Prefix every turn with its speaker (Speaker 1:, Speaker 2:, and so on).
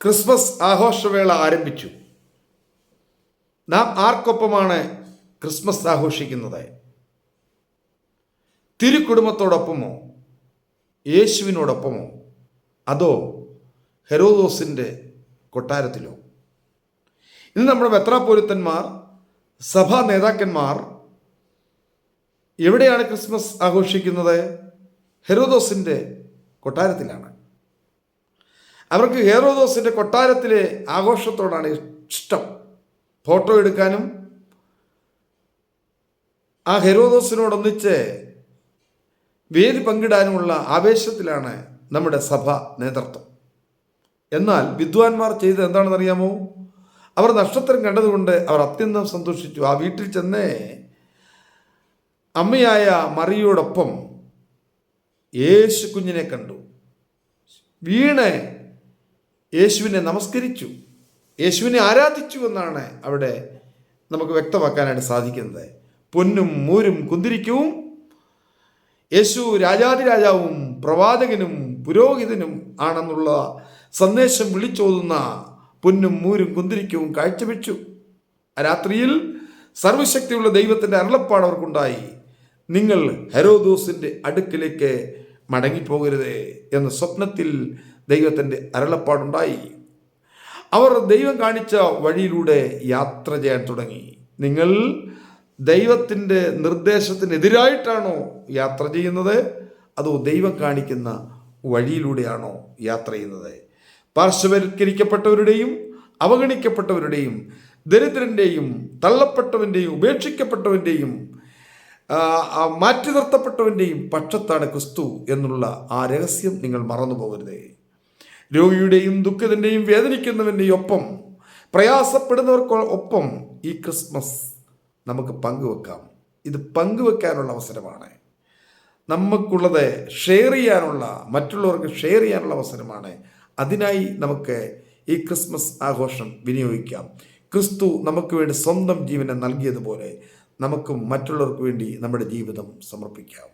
Speaker 1: Christmas ആഘോഷവേള ആരംഭിച്ചു. നാം ആർക്കൊപ്പമാണ് Christmas ആഘോഷിക്കുന്നത്? തിരുക്കുടുംബത്തോടൊപ്പമോ, യേശുവിനോടൊപ്പമോ, അതോ ഹെരോദോസിൻ്റെ കൊട്ടാരത്തിലോ? ഇന്ന് നമ്മുടെ മെത്രാപ്പോലിത്തന്മാർ, സഭാ നേതാക്കന്മാർ എവിടെയാണ് ക്രിസ്മസ് ആഘോഷിക്കുന്നത്? ഹെരോദോസിൻ്റെ കൊട്ടാരത്തിലാണ്. അവർക്ക് ഹെരോദോസിൻ്റെ കൊട്ടാരത്തിലെ ആഘോഷത്തോടാണ് ഇഷ്ടം. ഫോട്ടോ എടുക്കാനും ആ ഹെരോദോസിനോടൊന്നിച്ച് വേദി പങ്കിടാനുമുള്ള ആവേശത്തിലാണ് നമ്മുടെ സഭ നേതൃത്വം. എന്നാൽ വിദ്വാൻമാർ ചെയ്തത് എന്താണെന്നറിയാമോ? അവർ നക്ഷത്രം കണ്ടതുകൊണ്ട് അവർ അത്യന്തം സന്തോഷിച്ചു. ആ വീട്ടിൽ ചെന്ന് അമ്മയായ മറിയോടൊപ്പം യേശു കുഞ്ഞിനെ കണ്ടു. വീണ് യേശുവിനെ നമസ്കരിച്ചു, യേശുവിനെ ആരാധിച്ചു എന്നാണ് അവിടെ നമുക്ക് വ്യക്തമാക്കാനായിട്ട് സാധിക്കുന്നത്. പൊന്നും മൂരും കുന്തിരിക്കവും യേശു രാജാതിരാജാവും പ്രവാചകനും പുരോഹിതനും ആണെന്നുള്ള സന്ദേശം വിളിച്ചോതുന്ന പൊന്നും മൂരും കുന്തിരിക്കവും കാഴ്ചവെച്ചു. രാത്രിയിൽ സർവശക്തിയുള്ള ദൈവത്തിൻ്റെ അരുളപ്പാട് അവർക്കുണ്ടായി. നിങ്ങൾ ഹെരോദോസിൻ്റെ അടുക്കിലേക്ക് മടങ്ങിപ്പോകരുത് എന്ന സ്വപ്നത്തിൽ ദൈവത്തിൻ്റെ അരുളപ്പാടുണ്ടായി. അവർ ദൈവം കാണിച്ച വഴിയിലൂടെ യാത്ര ചെയ്യാൻ തുടങ്ങി. നിങ്ങൾ ദൈവത്തിൻ്റെ നിർദ്ദേശത്തിനെതിരായിട്ടാണോ യാത്ര ചെയ്യുന്നത്, അതോ ദൈവം കാണിക്കുന്ന വഴിയിലൂടെയാണോ യാത്ര ചെയ്യുന്നത്? പാർശ്വവൽക്കരിക്കപ്പെട്ടവരുടെയും അവഗണിക്കപ്പെട്ടവരുടെയും ദരിദ്രൻ്റെയും തള്ളപ്പെട്ടവൻ്റെയും ഉപേക്ഷിക്കപ്പെട്ടവൻ്റെയും മാറ്റി നിർത്തപ്പെട്ടവൻ്റെയും പക്ഷത്താണ് ക്രിസ്തു എന്നുള്ള ആ രഹസ്യം നിങ്ങൾ മറന്നു പോകരുത്. രോഗിയുടെയും ദുഃഖിതൻ്റെയും വേദനിക്കുന്നവൻ്റെയും ഒപ്പം, പ്രയാസപ്പെടുന്നവർക്കൊപ്പം ഈ ക്രിസ്മസ് നമുക്ക് പങ്കുവെക്കാം. ഇത് പങ്കുവെക്കാനുള്ള അവസരമാണ്. നമുക്കുള്ളത് ഷെയർ ചെയ്യാനുള്ള, മറ്റുള്ളവർക്ക് ഷെയർ ചെയ്യാനുള്ള അവസരമാണ്. അതിനായി നമുക്ക് ഈ ക്രിസ്മസ് ആഘോഷം വിനിയോഗിക്കാം. ക്രിസ്തു നമുക്ക് വേണ്ടി സ്വന്തം ജീവനെ നൽകിയതുപോലെ നമുക്കും മറ്റുള്ളവർക്ക് വേണ്ടി നമ്മുടെ ജീവിതം സമർപ്പിക്കാം.